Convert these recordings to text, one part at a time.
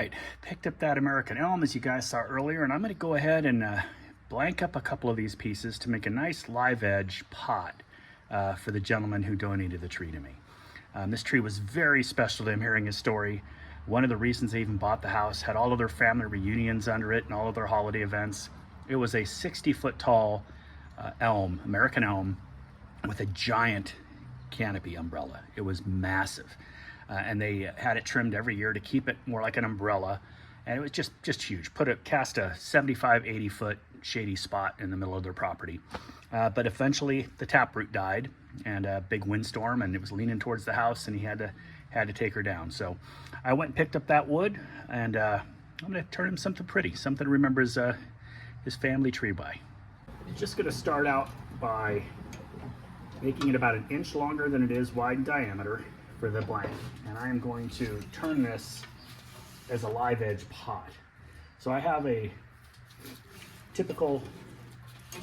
right, picked up that American Elm as you guys saw earlier, and I'm going to go ahead and blank up a couple of these pieces to make a nice live edge pot for the gentleman who donated the tree to me. This tree was very special to him, hearing his story. One of the reasons they even bought the house, had all of their family reunions under it and all of their holiday events. It was a 60-foot tall elm, American elm, with a giant canopy umbrella. It was massive. And they had it trimmed every year to keep it more like an umbrella. And it was just huge. Cast a 75, 80-foot shady spot in the middle of their property. But eventually the taproot died, and a big windstorm, and it was leaning towards the house, and he had to take her down. So I went and picked up that wood, and I'm gonna turn him something pretty, something to remember his family tree by. I'm just gonna start out by making it about an inch longer than it is wide in diameter for the blank, and I am going to turn this as a live edge pot. So I have a typical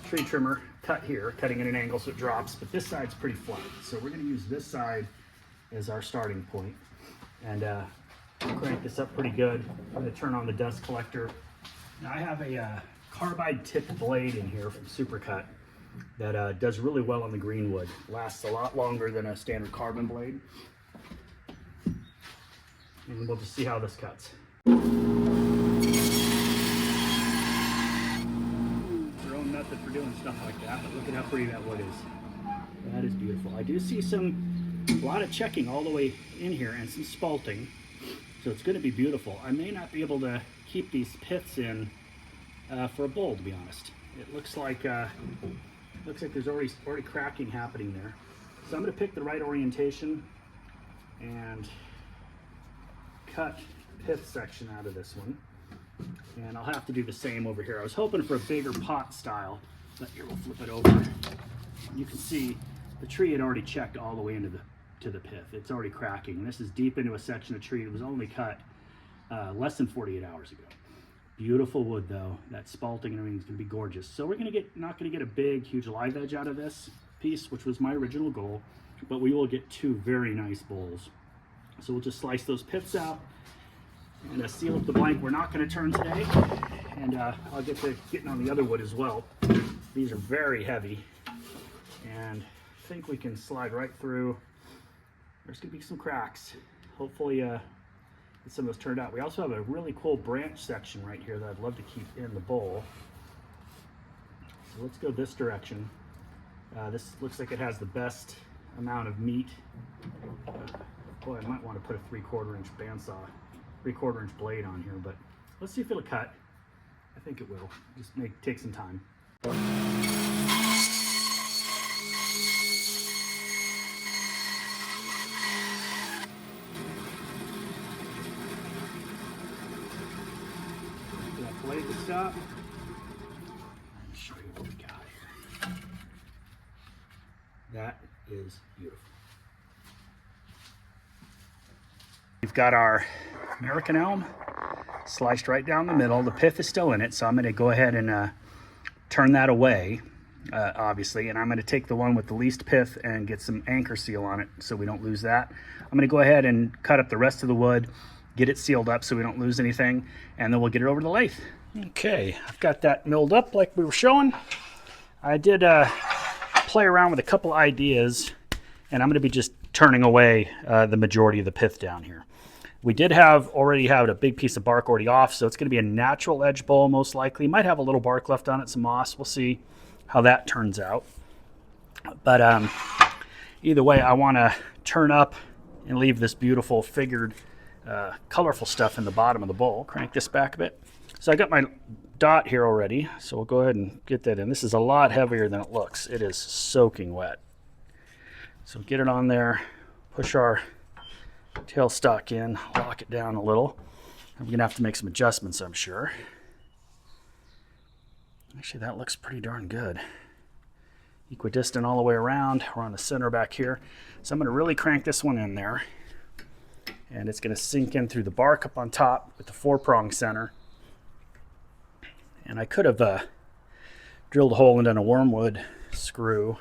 tree trimmer cut here, cutting at an angle so it drops, but this side's pretty flat. So we're gonna use this side as our starting point, and crank this up pretty good. I'm gonna turn on the dust collector. Now I have a carbide tipped blade in here from Supercut that does really well on the green wood. Lasts a lot longer than a standard carbon blade. And we'll just see how this cuts. Their own method for doing stuff like that, but look at how pretty that wood is. That is beautiful. I do see a lot of checking all the way in here and some spalting, so it's going to be beautiful. I may not be able to keep these piths in for a bowl, to be honest. It looks like there's already cracking happening there. So I'm going to pick the right orientation and cut pith section out of this one, and I'll have to do the same over here. I was hoping for a bigger pot style, but here, we'll flip it over. You can see the tree had already checked all the way into the pith. It's already cracking. This is deep into a section of tree that was only cut less than 48 hours ago. Beautiful wood though. That spalting and everything is going to be gorgeous. So we're not going to get a big, huge live edge out of this piece, which was my original goal, but we will get two very nice bowls. So we'll just slice those piths out and seal up the blank we're not going to turn today. And I'll get to getting on the other wood as well. These are very heavy, and I think we can slide right through. There's going to be some cracks. Hopefully get some of those turned out. We also have a really cool branch section right here that I'd love to keep in the bowl. So let's go this direction. This looks like it has the best amount of meat. Boy, I might want to put a 3/4 inch bandsaw, 3/4 inch blade on here, but let's see if it'll cut. I think it will. Just take some time. That blade to stop. Let me show you what we got here. That is beautiful. We've got our American Elm sliced right down the middle. The pith is still in it, so I'm going to go ahead and turn that away, obviously, and I'm going to take the one with the least pith and get some anchor seal on it so we don't lose that. I'm going to go ahead and cut up the rest of the wood, get it sealed up so we don't lose anything, and then we'll get it over to the lathe. Okay, I've got that milled up like we were showing. I did play around with a couple ideas, and I'm going to be just turning away the majority of the pith down here. We did already have a big piece of bark already off, so it's going to be a natural edge bowl most likely. Might have a little bark left on it, some moss. We'll see how that turns out. But either way, I want to turn up and leave this beautiful figured, colorful stuff in the bottom of the bowl. Crank this back a bit. So I got my dot here already, so we'll go ahead and get that in. This is a lot heavier than it looks. It is soaking wet. So get it on there, push our tailstock in, lock it down a little. I'm gonna have to make some adjustments, I'm sure. Actually, that looks pretty darn good. Equidistant all the way around. We're on the center back here. So I'm gonna really crank this one in there, and it's gonna sink in through the bark up on top with the 4-prong center. And I could have drilled a hole and done a wormwood screw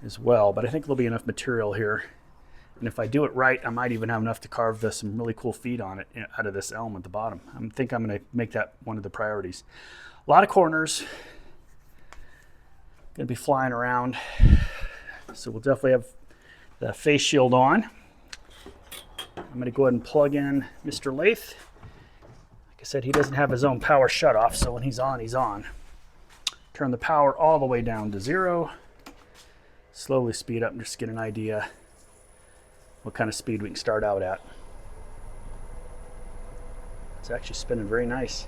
as well, but I think there'll be enough material here And if I do it right, I might even have enough to carve some really cool feet on it out of this elm at the bottom. I think I'm going to make that one of the priorities. A lot of corners. Going to be flying around. So we'll definitely have the face shield on. I'm going to go ahead and plug in Mr. Lathe. Like I said, he doesn't have his own power shutoff, so when he's on, he's on. Turn the power all the way down to 0. Slowly speed up and just get an idea what kind of speed we can start out at. It's actually spinning very nice.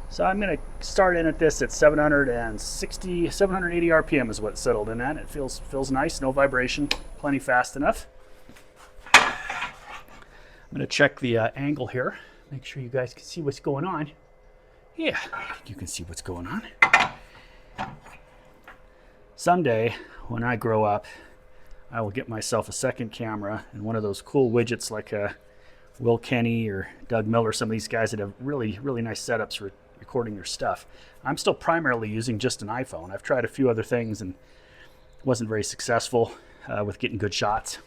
So I'm going to start in at this at 780 RPM is what it settled in at. It feels nice, no vibration, plenty fast enough. I'm going to check the angle here, make sure you guys can see what's going on. Yeah, you can see what's going on. Someday, when I grow up, I will get myself a second camera and one of those cool widgets like Will Kenny or Doug Miller, some of these guys that have really, really nice setups for recording their stuff. I'm still primarily using just an iPhone. I've tried a few other things and wasn't very successful with getting good shots.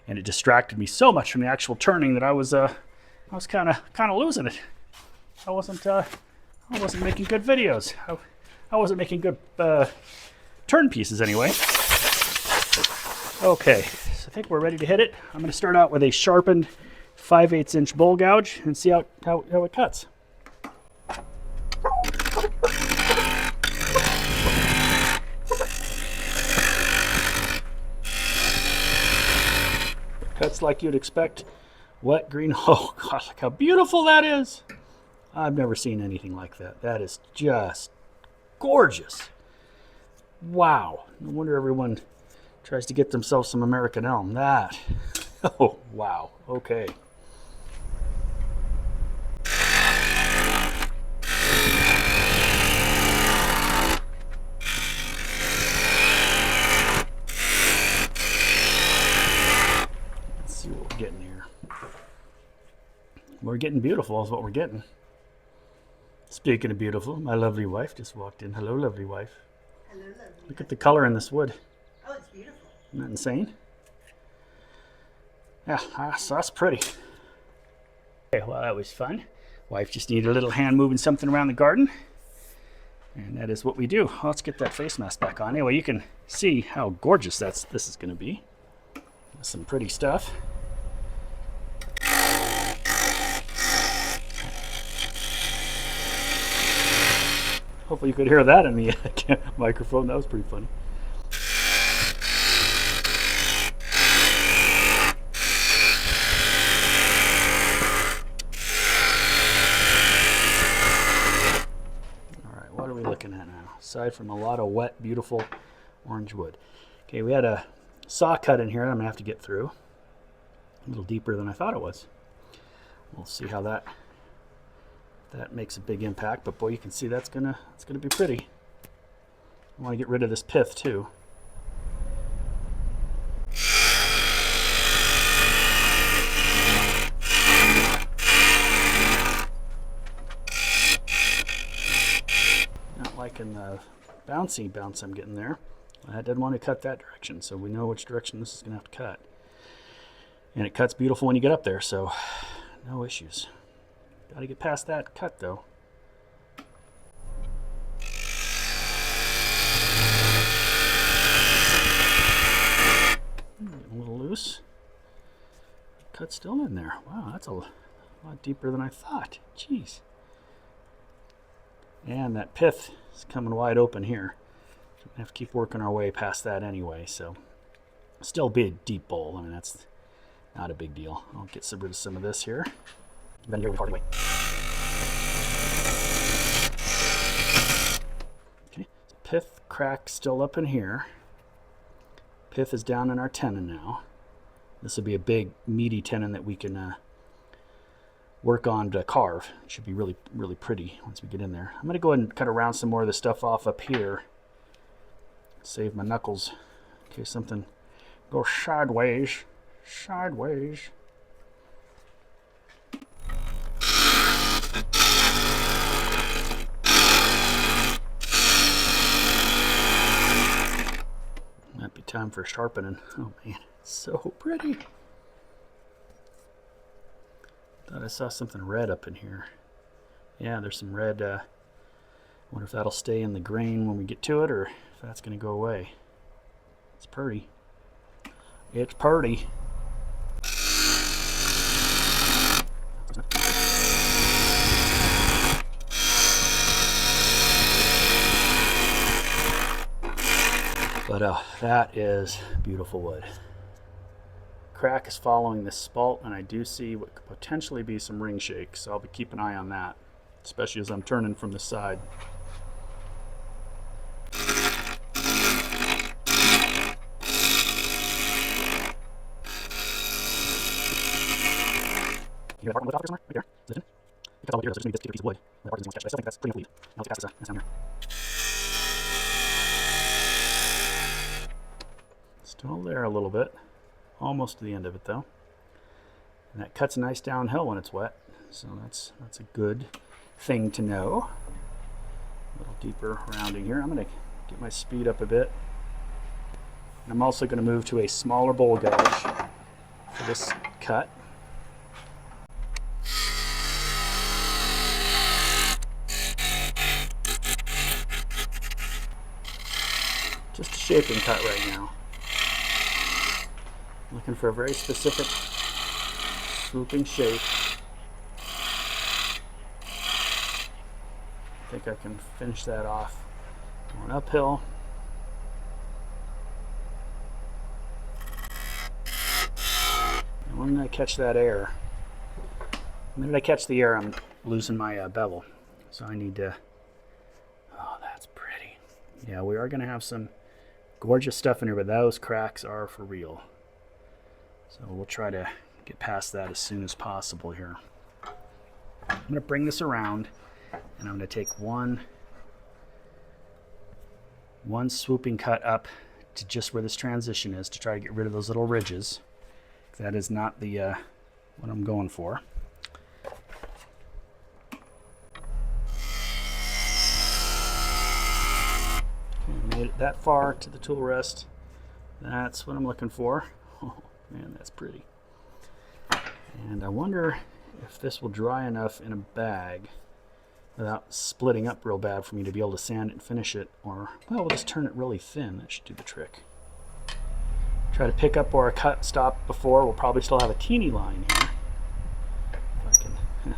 And it distracted me so much from the actual turning that I was kind of losing it. I wasn't making good videos. I wasn't making good turn pieces anyway. Okay, so I think we're ready to hit it. I'm going to start out with a sharpened 5/8 inch bowl gouge and see how it cuts. Cuts like you'd expect. Wet green. Oh God, look how beautiful that is. I've never seen anything like that. That is just gorgeous. Wow. No wonder everyone tries to get themselves some American Elm. That. Oh, wow. Okay. Let's see what we're getting here. We're getting beautiful is what we're getting. Speaking of beautiful, my lovely wife just walked in. Hello, lovely wife. Hello, lovely. Look at the color in this wood. Oh, it's beautiful. Isn't that insane? Yeah, so that's pretty. Okay, well, that was fun. Wife just needed a little hand moving something around the garden. And that is what we do. Let's get that face mask back on. Anyway, you can see how gorgeous this is going to be. That's some pretty stuff. Hopefully you could hear that in the microphone. That was pretty funny. All right, what are we looking at now? Aside from a lot of wet, beautiful orange wood. Okay, we had a saw cut in here that I'm gonna have to get through. A little deeper than I thought it was. We'll see how that makes a big impact, but boy, you can see it's gonna be pretty. I want to get rid of this pith too. Not liking the bouncy bounce I'm getting there. I didn't want to cut that direction, so we know which direction this is gonna have to cut. And it cuts beautiful when you get up there, so no issues. Got to get past that cut though. A little loose. Cut's still in there. Wow, that's a lot deeper than I thought. Jeez. And that pith is coming wide open here. So we're gonna have to keep working our way past that anyway. So still be a deep bowl. I mean, that's not a big deal. I'll get rid of some of this here. Then you're recording. Okay, pith crack still up in here. Pith is down in our tenon now. This will be a big, meaty tenon that we can work on to carve. It should be really, really pretty once we get in there. I'm going to go ahead and cut around some more of the stuff off up here. Save my knuckles in case something goes sideways. Sideways. time for sharpening. Oh man, it's so pretty. Thought I saw something red up in here. Yeah, there's some red. Wonder if that'll stay in the grain when we get to it, or if that's going to go away. It's pretty. It's pretty. But that is beautiful wood. Crack is following this spalt, and I do see what could potentially be some ring shake, so I'll be keeping an eye on that, especially as I'm turning from the side. You got a part on the wood off somewhere? Right there. Is it in? Because all the here, there's just going to be this piece of wood. That part doesn't want to catch, but I still think that's pretty enough lead. Now let's pass this down here. Still there a little bit. Almost to the end of it though. And that cuts nice downhill when it's wet. So that's a good thing to know. A little deeper rounding here. I'm going to get my speed up a bit. And I'm also going to move to a smaller bowl gouge for this cut. Just a shaping cut right now. Looking for a very specific swooping shape. I think I can finish that off. Going uphill. And when I catch that air, the minute I catch the air, I'm losing my bevel. So I need to, oh, that's pretty. Yeah, we are going to have some gorgeous stuff in here, but those cracks are for real. So we'll try to get past that as soon as possible here. I'm going to bring this around, and I'm going to take one swooping cut up to just where this transition is to try to get rid of those little ridges. That is not the what I'm going for. Okay, made it that far to the tool rest. That's what I'm looking for. Oh man, that's pretty. And I wonder if this will dry enough in a bag without splitting up real bad for me to be able to sand it and finish it, or, well, we'll just turn it really thin. That should do the trick. Try to pick up where I cut stopped before. We'll probably still have a teeny line here. If I can, I'm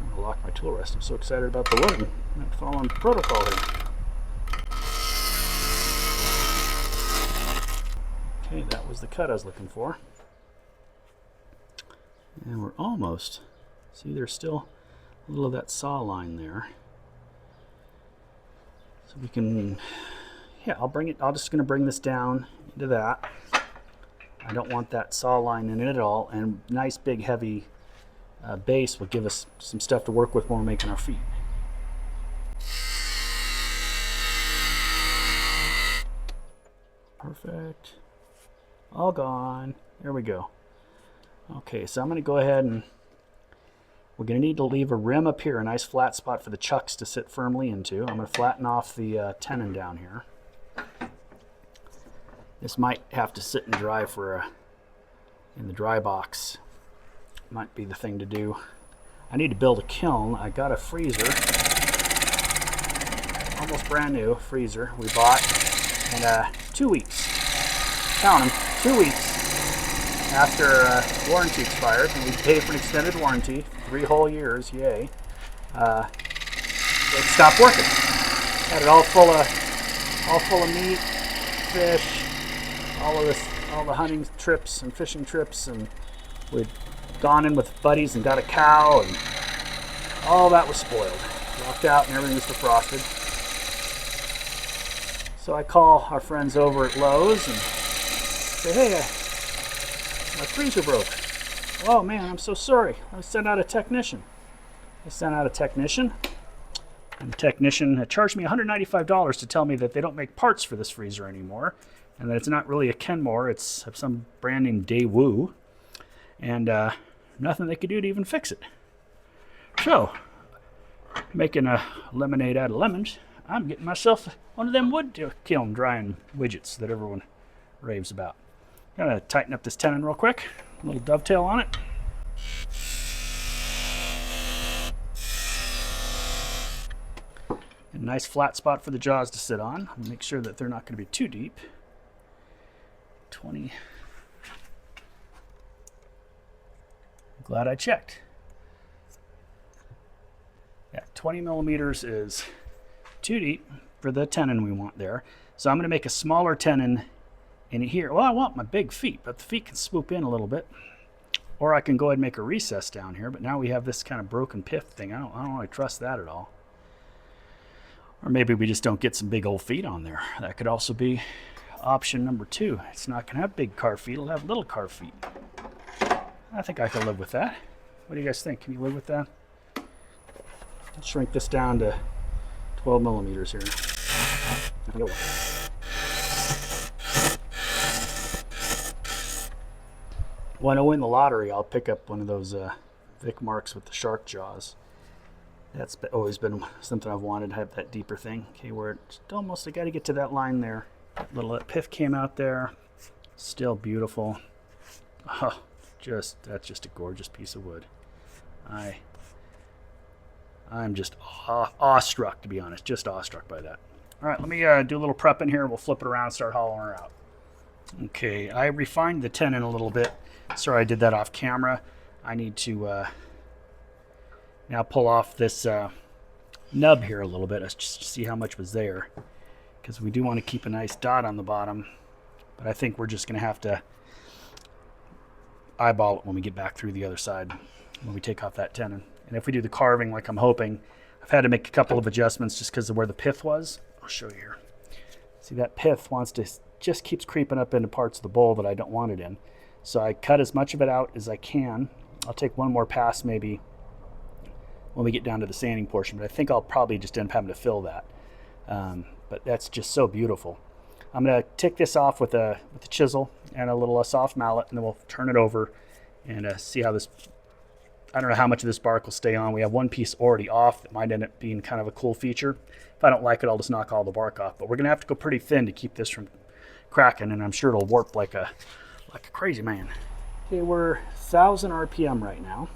going to lock my tool rest. I'm so excited about the wood. I'm not following protocol here. Okay, that was the cut I was looking for. And we're almost, see, there's still a little of that saw line there. So we can, yeah, I'm just going to bring this down into that. I don't want that saw line in it at all, and nice big heavy base will give us some stuff to work with when we're making our feet. Perfect. All gone. There we go. Okay, so I'm going to go ahead and we're going to need to leave a rim up here, a nice flat spot for the chucks to sit firmly into. I'm going to flatten off the tenon down here. This might have to sit and dry for in the dry box. Might be the thing to do. I need to build a kiln. I got a freezer, almost brand new freezer we bought in 2 weeks. Count them, 2 weeks after warranty expired, and we paid for an extended warranty, 3 whole years, yay. It stopped working. Had it all full of meat, fish, all the hunting trips and fishing trips, and we'd gone in with buddies and got a cow, and all that was spoiled. Locked out and everything was defrosted. So I call our friends over at Lowe's and say, hey, my freezer broke. Oh man, I'm so sorry. I sent out a technician. And the technician had charged me $195 to tell me that they don't make parts for this freezer anymore, and that it's not really a Kenmore, it's some brand named Daewoo, and nothing they could do to even fix it. So, making a lemonade out of lemons, I'm getting myself one of them wood kiln drying widgets that everyone raves about. I'm gonna tighten up this tenon real quick. A little dovetail on it. A nice flat spot for the jaws to sit on. Make sure that they're not going to be too deep. 20. I'm glad I checked. Yeah, 20 millimeters is too deep for the tenon we want there. So I'm going to make a smaller tenon in here. Well, I want my big feet, but the feet can swoop in a little bit. Or I can go ahead and make a recess down here, but now we have this kind of broken pith thing. I don't really trust that at all. Or maybe we just don't get some big old feet on there. That could also be option number 2. It's not going to have big car feet. It'll have little car feet. I think I can live with that. What do you guys think? Can you live with that? Let's shrink this down to 12 millimeters here. When I win the lottery, I'll pick up one of those Vic Marks with the shark jaws. That's always been something I've wanted, to have that deeper thing. Okay, where it's almost, I got to get to that line there. That pith came out there. Still beautiful. Oh, that's just a gorgeous piece of wood. I'm just awestruck, to be honest. Just awestruck by that. All right, let me do a little prep in here. We'll flip it around and start hollowing her out. Okay, I refined the tenon a little bit. Sorry I did that off camera. I need to now pull off this nub here a little bit. Let's just see how much was there, because we do want to keep a nice dot on the bottom, but I think we're just going to have to eyeball it when we get back through the other side, when we take off that tenon. And if we do the carving like I'm hoping, I've had to make a couple of adjustments just because of where the pith was. I'll show you here. See, that pith just keeps creeping up into parts of the bowl that I don't want it in. So I cut as much of it out as I can. I'll take one more pass maybe when we get down to the sanding portion, but I think I'll probably just end up having to fill that. But that's just so beautiful. I'm going to take this off with a chisel and a little soft mallet, and then we'll turn it over and see how this, I don't know how much of this bark will stay on. We have one piece already off that might end up being kind of a cool feature. If I don't like it, I'll just knock all the bark off. But we're going to have to go pretty thin to keep this from cracking, and I'm sure it'll warp like a crazy man. Okay, we're 1,000 RPM right now.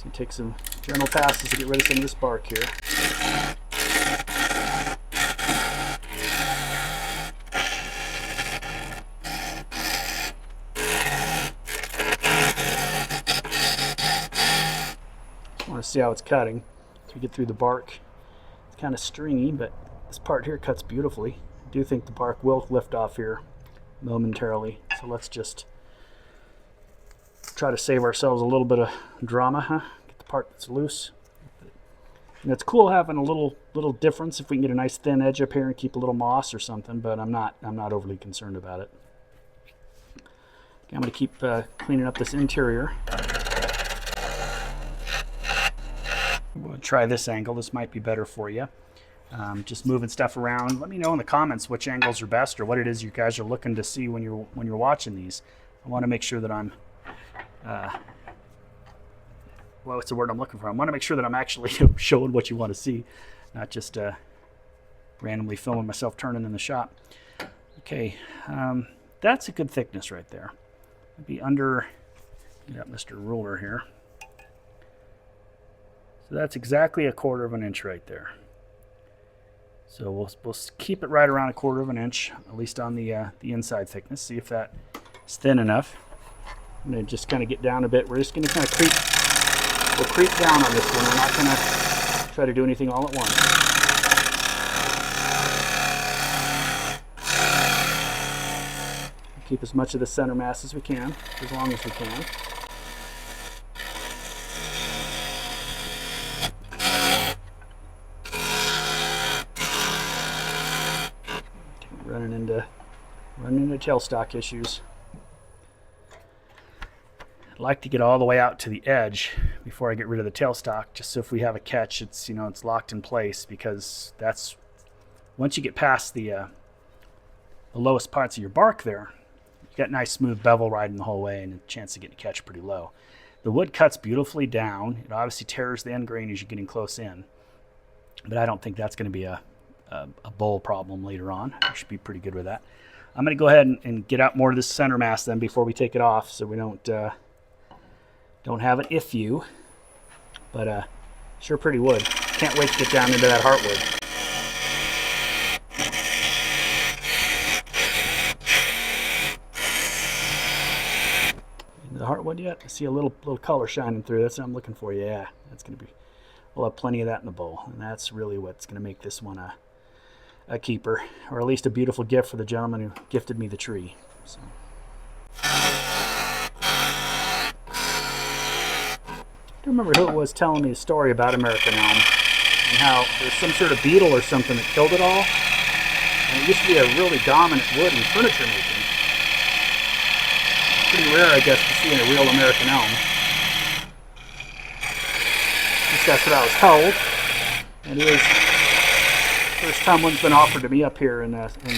So take some gentle passes to get rid of some of this bark here. Just want to see how it's cutting. As we get through the bark, it's kind of stringy, but this part here cuts beautifully. I do think the bark will lift off here momentarily. So let's just try to save ourselves a little bit of drama, huh? Get the part that's loose. And it's cool having a little difference if we can get a nice thin edge up here and keep a little moss or something, but I'm not overly concerned about it. Okay, I'm going to keep cleaning up this interior. We'll try this angle. This might be better for you. Just moving stuff around. Let me know in the comments which angles are best or what it is you guys are looking to see when you're watching these. I want to make sure that I'm what's the word I'm looking for? I want to make sure that I'm actually showing what you want to see, not just randomly filming myself turning in the shop. Okay, that's a good thickness right there. Maybe under, got Mr. Ruler here. So that's exactly 1/4 of an inch right there. So we'll keep it right around 1/4 of an inch, at least on the inside thickness. See if that is thin enough. I'm going to just kind of get down a bit. We're just going to kind of creep down on this one. We're not going to try to do anything all at once. Keep as much of the center mass as we can, as long as we can. Running into tailstock issues. I'd like to get all the way out to the edge before I get rid of the tailstock, just so if we have a catch, it's it's locked in place, because that's once you get past the lowest parts of your bark there, you got nice smooth bevel riding the whole way and a chance of getting a catch pretty low. The wood cuts beautifully down. It obviously tears the end grain as you're getting close in, but I don't think that's going to be a bowl problem later on. I should be pretty good with that. I'm going to go ahead and get out more of this center mass then before we take it off, so we don't have an issue. But sure pretty wood. Can't wait to get down into that heartwood. Into the heartwood yet? I see a little color shining through. That's what I'm looking for. Yeah, that's going to be. We'll have plenty of that in the bowl, and that's really what's going to make this one a keeper, or at least a beautiful gift for the gentleman who gifted me the tree. So. I don't remember who it was telling me a story about American Elm and how there's some sort of beetle or something that killed it all. And it used to be a really dominant wood in furniture making. Pretty rare, I guess, to see in a real American elm. At least that's what I was told. And it is the first time one's been offered to me up here in Northwest. So.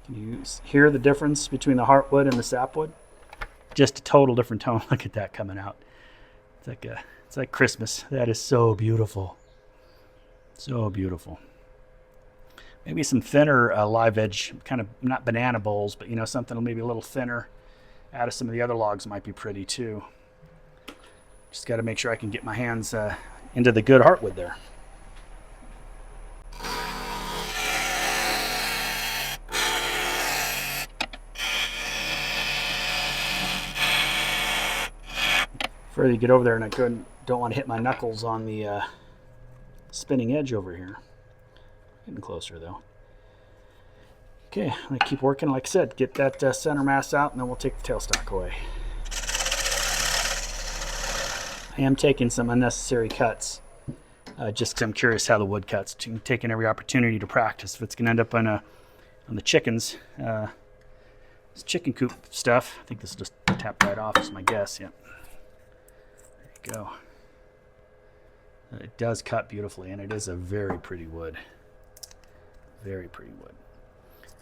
Can you hear the difference between the heartwood and the sapwood? Just a total different tone. Look at that coming out. It's like Christmas. That is so beautiful. So beautiful. Maybe some thinner live edge, kind of not banana bowls, but something maybe a little thinner out of some of the other logs might be pretty too. Just got to make sure I can get my hands into the good heartwood there. Further you get over there, and I don't want to hit my knuckles on the spinning edge over here. Getting closer though. Okay, I'm going to keep working. Like I said, get that center mass out, and then we'll take the tailstock away. I am taking some unnecessary cuts, just because I'm curious how the wood cuts. I'm taking every opportunity to practice. If it's going to end up on the chickens, this chicken coop stuff, I think this will just tap right off is my guess. Yep. There you go. It does cut beautifully, and it is a very pretty wood. Very pretty wood.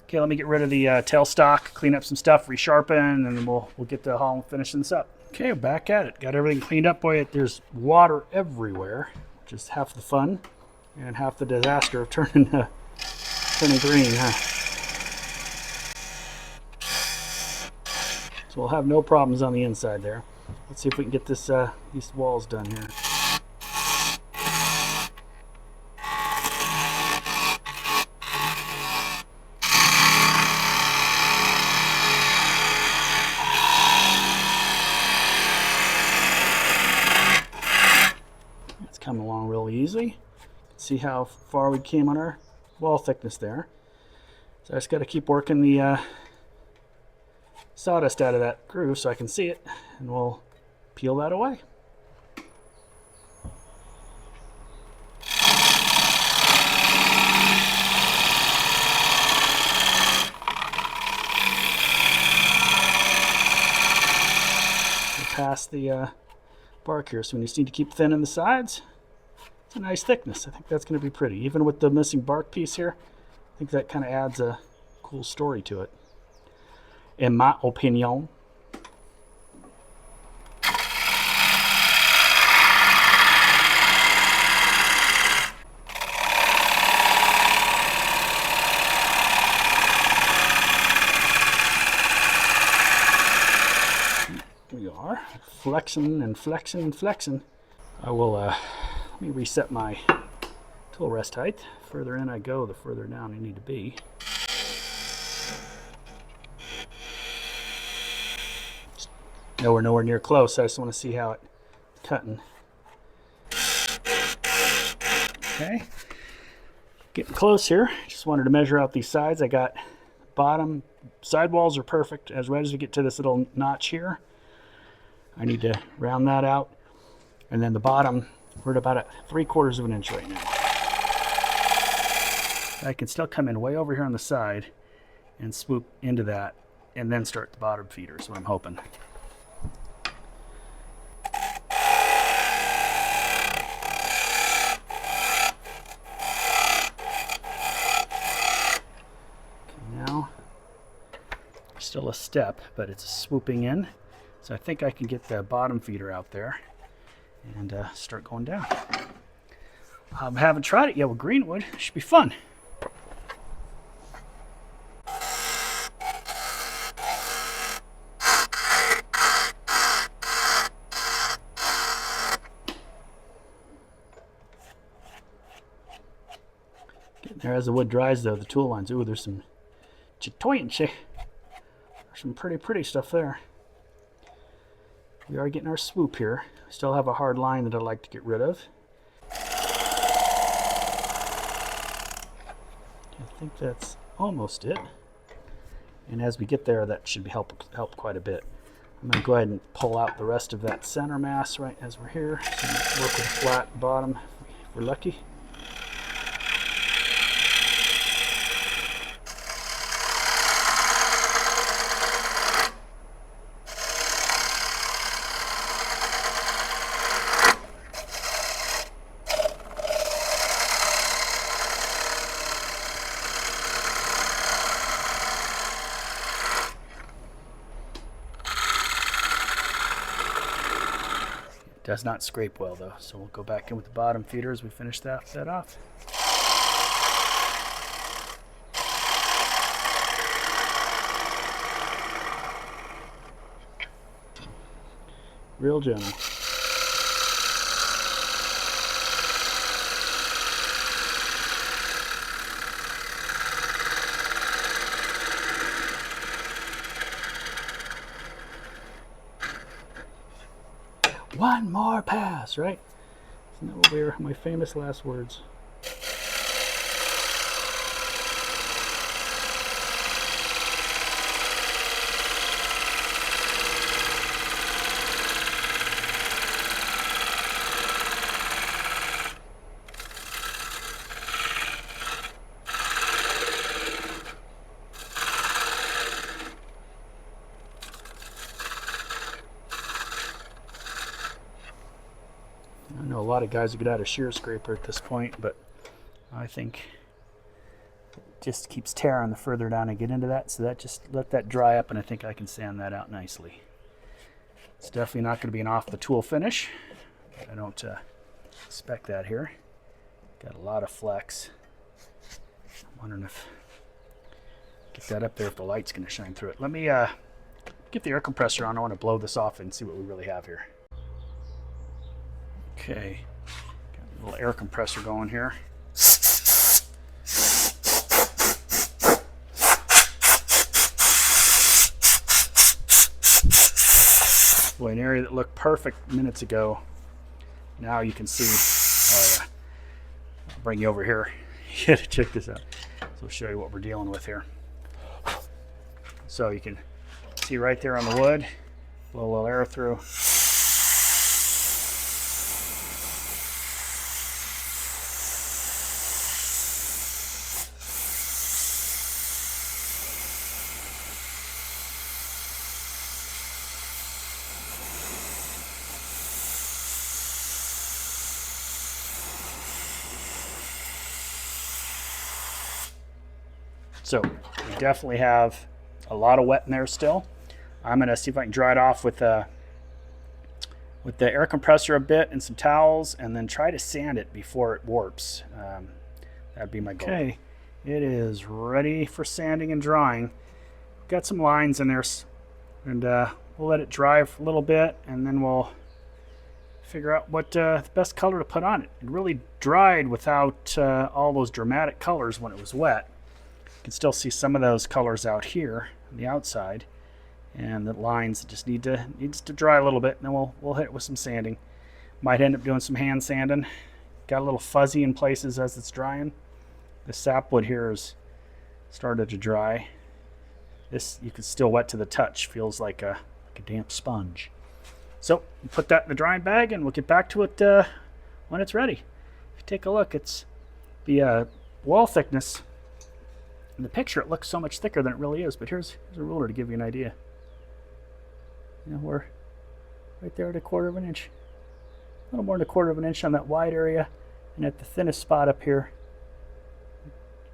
Okay, let me get rid of the tailstock, clean up some stuff, resharpen, and then we'll get to haul and finishing this up. Okay, back at it. Got everything cleaned up. Boy, there's water everywhere, which is half the fun and half the disaster of turning green, huh? So we'll have no problems on the inside there. Let's see if we can get these walls done here. It's coming along real easy. See how far we came on our wall thickness there. So I just got to keep working the sawdust out of that groove so I can see it, and we'll peel that away. We'll pass the bark here, so we just need to keep thinning the sides. It's a nice thickness. I think that's going to be pretty. Even with the missing bark piece here, I think that kind of adds a cool story to it, in my opinion. Here we are, flexing and flexing and flexing. I will, let me reset my tool rest height. The further in I go, the further down I need to be. We're nowhere near close. I just want to see how it's cutting. Okay, getting close here. Just wanted to measure out these sides. I got bottom side walls are perfect. As right as we get to this little notch here, I need to round that out, and then the bottom, we're at about 3/4 of an inch right now. I can still come in way over here on the side and swoop into that, and then start the bottom feeder. Is what I'm hoping. still a step, but it's swooping in. So I think I can get the bottom feeder out there and start going down. Haven't tried it yet with greenwood. It should be fun. Getting there as the wood dries though, the tool lines. Ooh, there's some there's some pretty stuff there. We are getting our swoop here. We still have a hard line that I'd like to get rid of. I think that's almost it. And as we get there, that should help quite a bit. I'm going to go ahead and pull out the rest of that center mass right as we're here. So work with a flat bottom if we're lucky. Does not scrape well though, so we'll go back in with the bottom feeder as we finish that off. Real gentle. One more pass, right? Isn't that what were my famous last words? I know a lot of guys would get out a shear scraper at this point, but I think it just keeps tearing the further down I get into that, so that just let that dry up and I think I can sand that out nicely. It's definitely not going to be an off the tool finish. I don't expect that here. Got a lot of flex. I'm wondering if get that up there if the light's going to shine through it. Let me get the air compressor on. I want to blow this off and see what we really have here. Okay, got a little air compressor going here. Boy, an area that looked perfect minutes ago, now you can see, oh yeah, I'll bring you over here. You gotta check this out. So I'll show you what we're dealing with here. So you can see right there on the wood, blow a little air through. So we definitely have a lot of wet in there still. I'm going to see if I can dry it off with the air compressor a bit and some towels, and then try to sand it before it warps. That'd be my goal. Okay, it is ready for sanding and drying. Got some lines in there, and we'll let it dry for a little bit, and then we'll figure out what the best color to put on it. It really dried without all those dramatic colors when it was wet. You can still see some of those colors out here on the outside, and the lines just needs to dry a little bit, and then we'll hit it with some sanding. Might end up doing some hand sanding. Got a little fuzzy in places as it's drying. The sapwood here is started to dry. This you can still wet to the touch. Feels like a damp sponge. So we'll put that in the drying bag, and we'll get back to it when it's ready. If you take a look, it's the wall thickness. In the picture, it looks so much thicker than it really is, but here's a ruler to give you an idea. You know, we're right there at 1/4 of an inch. A little more than 1/4 of an inch on that wide area, and at the thinnest spot up here,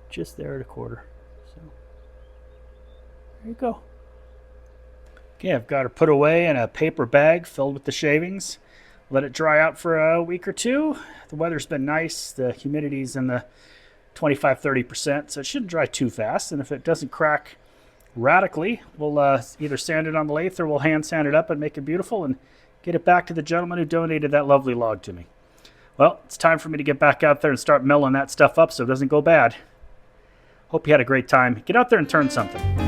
just there at 1/4. So there you go. Okay, I've got her put away in a paper bag filled with the shavings. Let it dry out for a week or two. The weather's been nice. The humidity's in the 25-30%, so it shouldn't dry too fast. And if it doesn't crack radically, we'll either sand it on the lathe or we'll hand sand it up and make it beautiful and get it back to the gentleman who donated that lovely log to me. Well, it's time for me to get back out there and start milling that stuff up so it doesn't go bad. Hope you had a great time. Get out there and turn something.